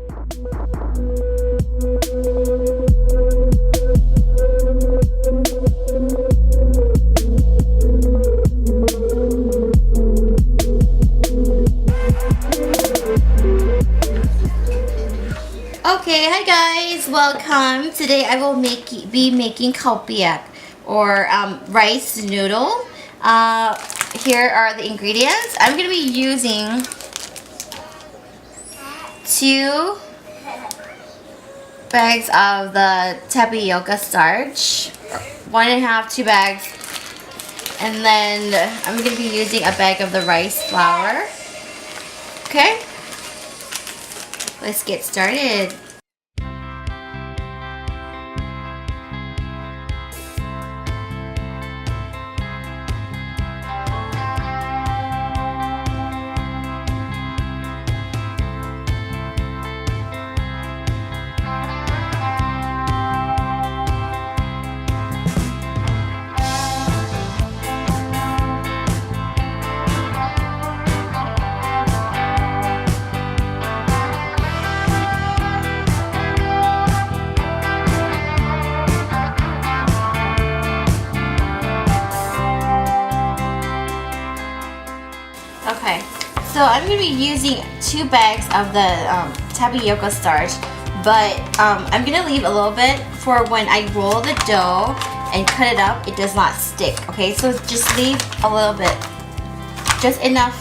Okay, hi guys, welcome. Today I will be making ข้าวเปียก or rice noodle. Here are the ingredients. I'm going to be using 2 bags of the tapioca starch, 1.5, 2 bags, and then I'm going to be using a bag of the rice flour. Okay, let's get started. Okay, so I'm going to be using 2 bags of the tapioca starch, but I'm going to leave a little bit for when I roll the dough and cut it up, it does not stick, okay? So just leave a little bit, just enough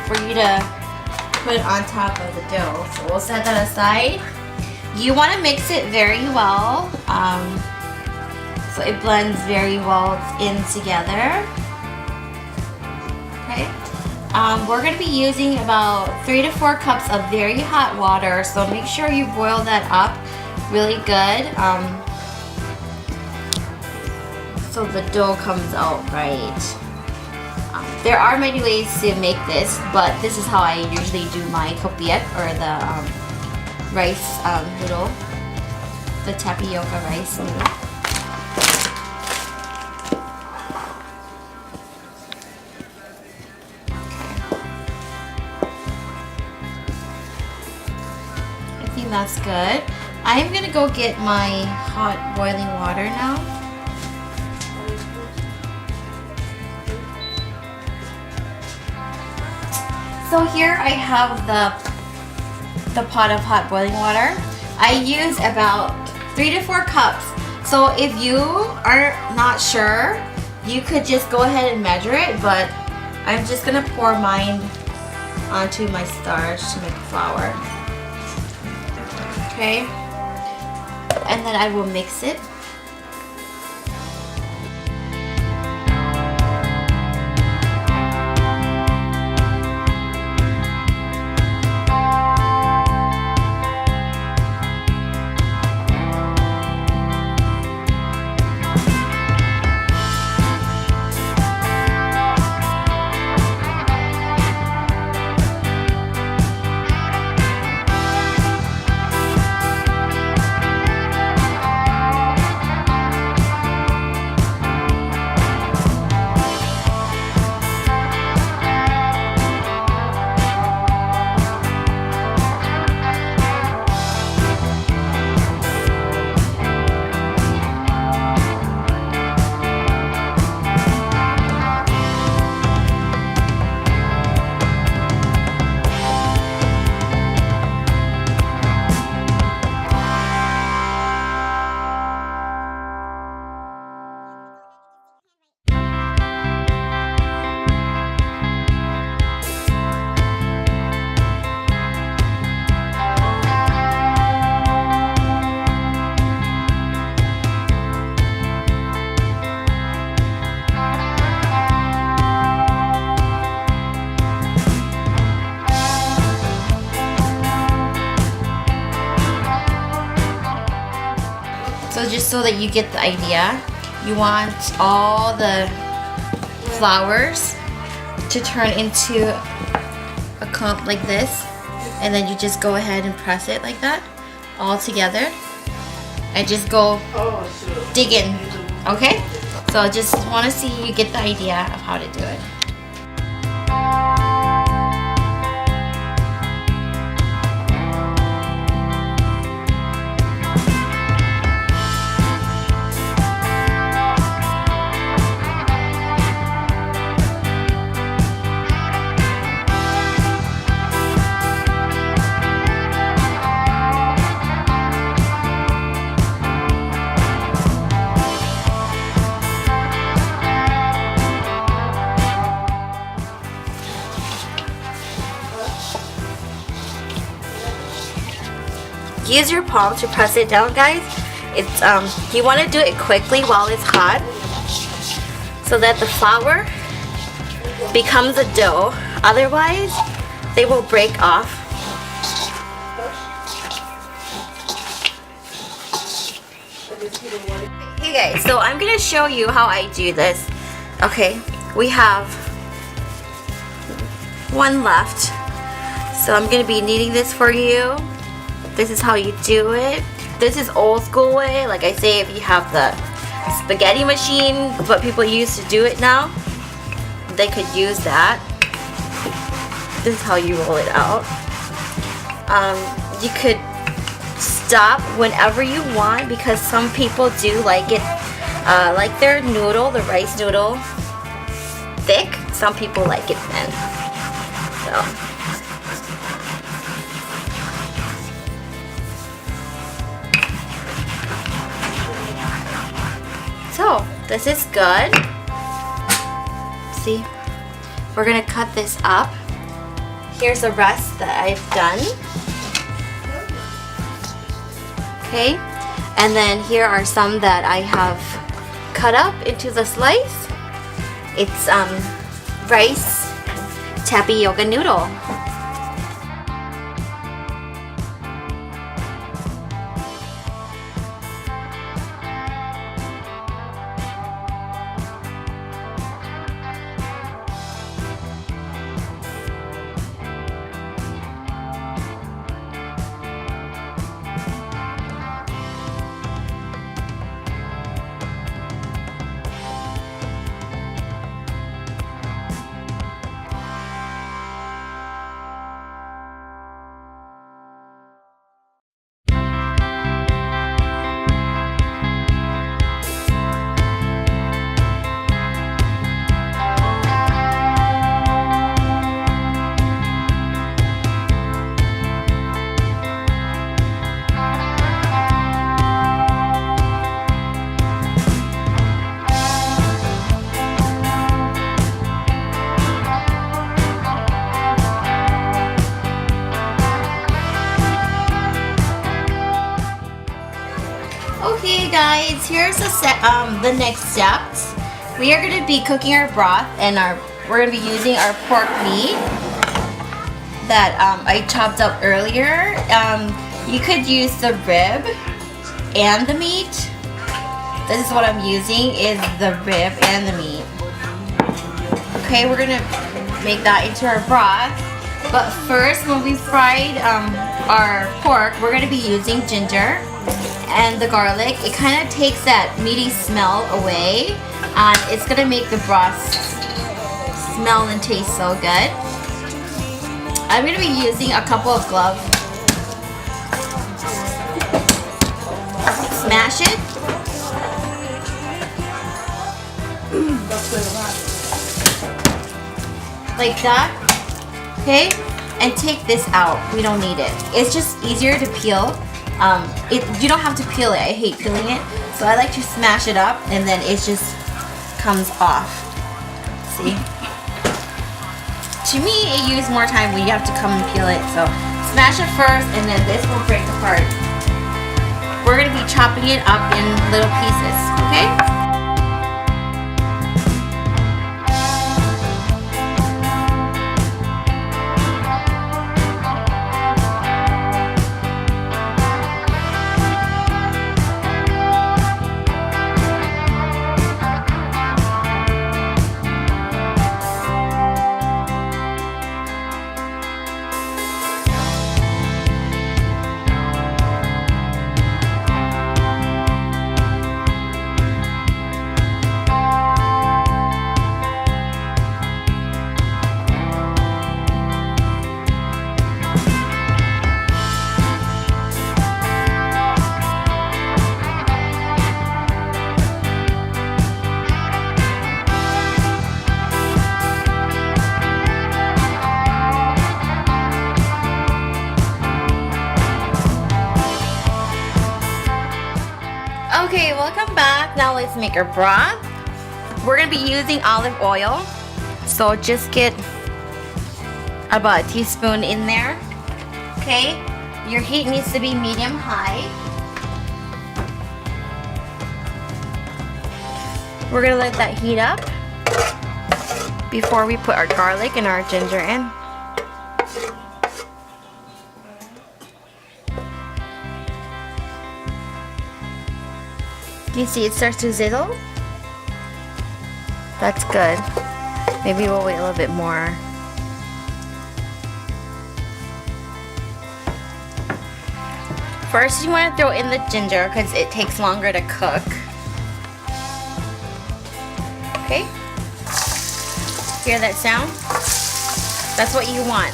for you to put it on top of the dough. So we'll set that aside. You want to mix it very well. So it blends very well in together. Okay. We're going to be using about 3 to 4 cups of very hot water. So make sure you boil that up really good. So the dough comes out right. There are many ways to make this, but this is how I usually do my ข้าวเปียก or the rice noodle, the tapioca rice noodle. That's good. I'm gonna go get my hot boiling water now. So here I have the pot of hot boiling water. I use about 3 to 4 cups. So if you are not sure, you could just go ahead and measure it, but I'm just gonna pour mine onto my starch to make flour. Okay, and then I will mix it. So just so that you get the idea, you want all the flours to turn into a clump like this, and then you just go ahead and press it like that all together and just go dig in, okay? So I just want to see you get the idea of how to do it. use your palm to press it down, guys. It's you want to do it quickly while it's hot so that the flour becomes a dough. Otherwise, they will break off. Hey guys, so I'm gonna show you how I do this. Okay, we have one left. So I'm gonna be kneading this for you. This is how you do it. This is old school way. Like I say, if you have the spaghetti machine, what people use to do it now, they could use that. This is how you roll it out. You could stop whenever you want because some people do like it, like their noodle, the rice noodle, thick. Some people like it thin. So this is good. See, we're gonna cut this up. Here's the rest that I've done. Okay, and then here are some that I have cut up into the slice. It's rice tapioca noodle. Okay guys, here's the next steps. We are going to be cooking our broth and we're going to be using our pork meat that I chopped up earlier. You could use the rib and the meat. This is what I'm using, is the rib and the meat. Okay, we're going to make that into our broth. But first, when we fried our pork, we're going to be using ginger and the garlic. It kind of takes that meaty smell away, and it's gonna make the broth smell and taste so good. I'm gonna be using a couple of gloves. Smash it. Like that. Okay, and take this out. We don't need it. It's just easier to peel. You don't have to peel it. I hate peeling it. So I like to smash it up and then it just comes off. See? To me, it uses more time when you have to come and peel it. So smash it first and then this will break apart. We're going to be chopping it up in little pieces, okay? Okay, welcome back. Now let's make our broth. We're gonna be using olive oil, so just get about a teaspoon in there. Okay, your heat needs to be medium high. We're gonna let that heat up before we put our garlic and our ginger in. Do you see it starts to sizzle? That's good. Maybe we'll wait a little bit more. First, you want to throw in the ginger because it takes longer to cook. Okay? Hear that sound? That's what you want.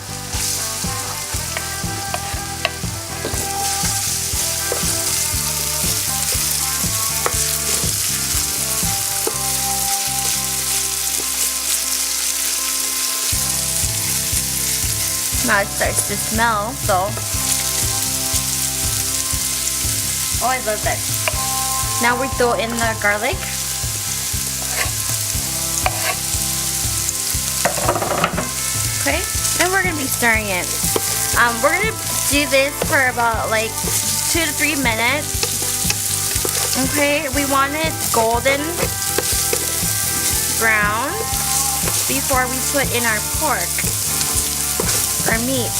Now it starts to smell, so. Oh, I love that. Now we throw in the garlic. Okay, and we're gonna be stirring it. We're gonna do this for about like 2 to 3 minutes. Okay, we want it golden brown before we put in our pork. Our meat.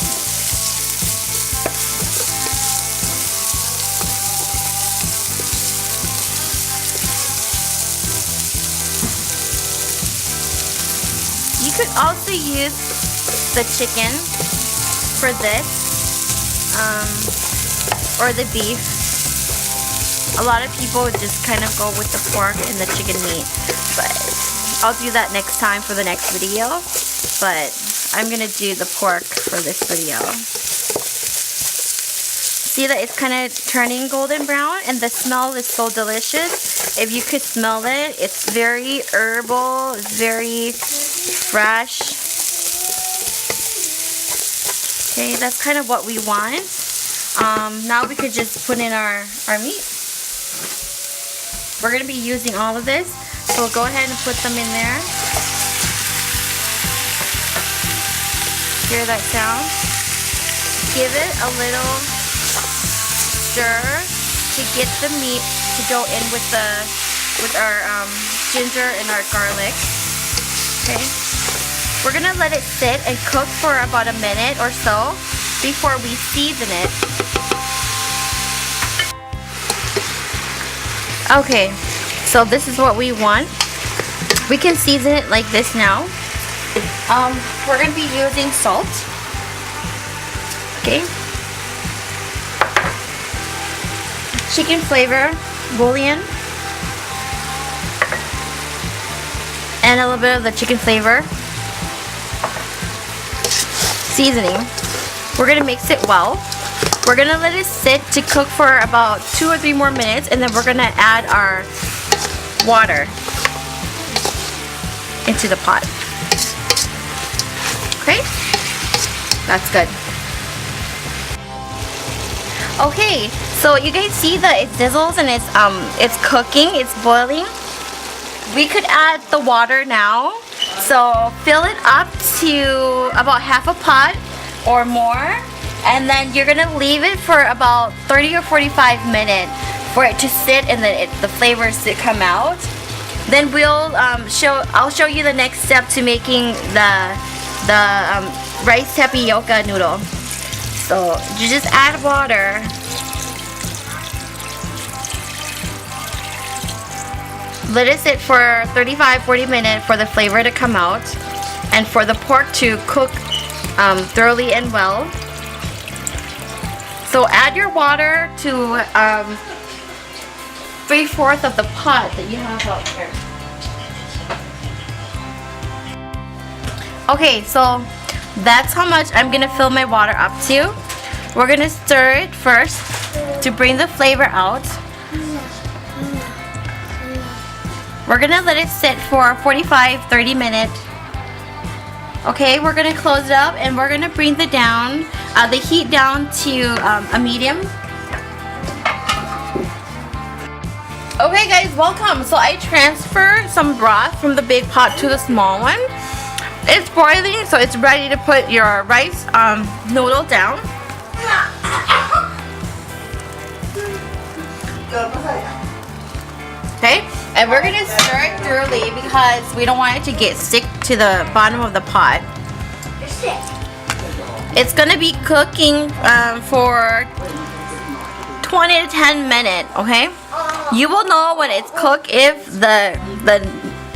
You could also use the chicken for this, or the beef. A lot of people just kind of go with the pork and the chicken meat, but I'll do that next time for the next video. But I'm gonna do the pork for this video. See that it's kind of turning golden brown, and the smell is so delicious. If you could smell it, it's very herbal, it's very fresh. Okay, that's kind of what we want. Now we could just put in our meat. We're gonna be using all of this, so we'll go ahead and put them in there. Hear that sound? Give it a little stir to get the meat to go in with our ginger and our garlic. Okay, we're gonna let it sit and cook for about a minute or so before we season it. Okay, so this is what we want. We can season it like this now. We're going to be using salt. Okay. Chicken flavor, bouillon. And a little bit of the chicken flavor. Seasoning. We're going to mix it well. We're going to let it sit to cook for about 2 or 3 more minutes, and then we're going to add our water into the pot. Okay, that's good. Okay, so you guys see that it sizzles and it's cooking, it's boiling. We could add the water now. So fill it up to about half a pot or more, and then you're gonna leave it for about 30 or 45 minutes for it to sit and then the flavors to come out. Then I'll show you the next step to making the rice tapioca noodle. So you just add water. Let it sit for 35-40 minutes for the flavor to come out and for the pork to cook thoroughly and well. So add your water to 3/4 of the pot that you have out here. Okay, so that's how much I'm gonna fill my water up to. We're gonna stir it first to bring the flavor out. We're gonna let it sit for 45-30 minutes. Okay, we're gonna close it up and we're gonna bring the heat down to a medium. Okay guys, welcome. So I transferred some broth from the big pot to the small one. It's boiling, so it's ready to put your rice noodle down. Okay, and we're gonna stir it thoroughly because we don't want it to get stick to the bottom of the pot. It's gonna be cooking for 20 to 10 minutes, okay? You will know when it's cooked if the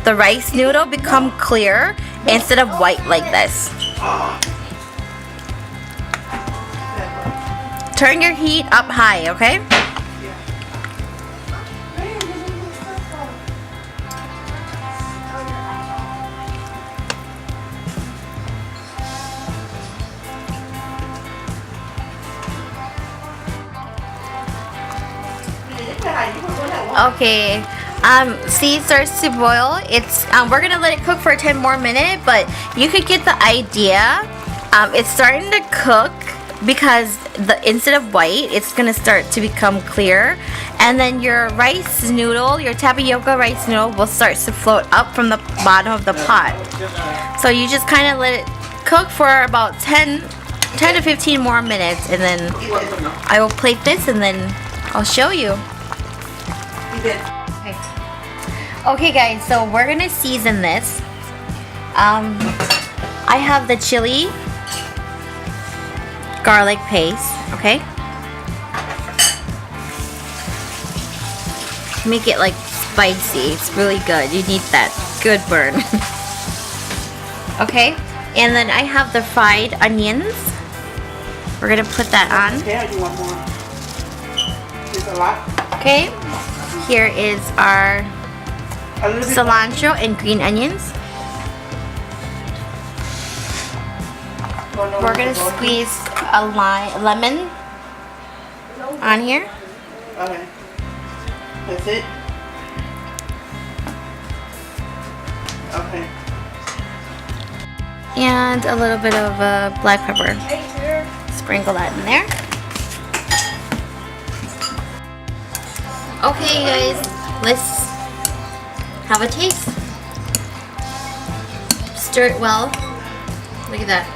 rice noodle become clear instead of white like this. Turn your heat up high, okay? Okay, see, it starts to boil. It's we're gonna let it cook for 10 more minutes, but you could get the idea. It's starting to cook because instead of white, it's gonna start to become clear, and then your rice noodle, your tapioca rice noodle, will start to float up from the bottom of the pot. So you just kind of let it cook for about 10 to 15 more minutes, and then I will plate this, and then I'll show you. Okay guys, so we're gonna season this. I have the chili garlic paste, okay? Make it like spicy. It's really good. You need that good burn. Okay, and then I have the fried onions. We're gonna put that on. Okay, here is our cilantro and green onions. We're gonna squeeze a lemon on here. Okay. That's it? Okay. And a little bit of black pepper. Sprinkle that in there. Okay guys, let's have a taste. Stir it well. Look at that.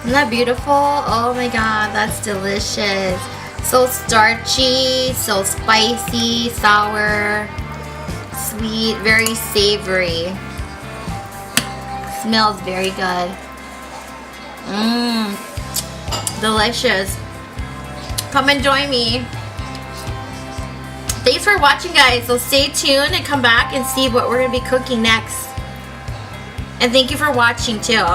Isn't that beautiful? Oh my god, that's delicious. So starchy, so spicy, sour, sweet, very savory. Smells very good. Mmm, delicious. Come and join me. Thanks for watching guys, so stay tuned and come back and see what we're going to be cooking next. And thank you for watching too.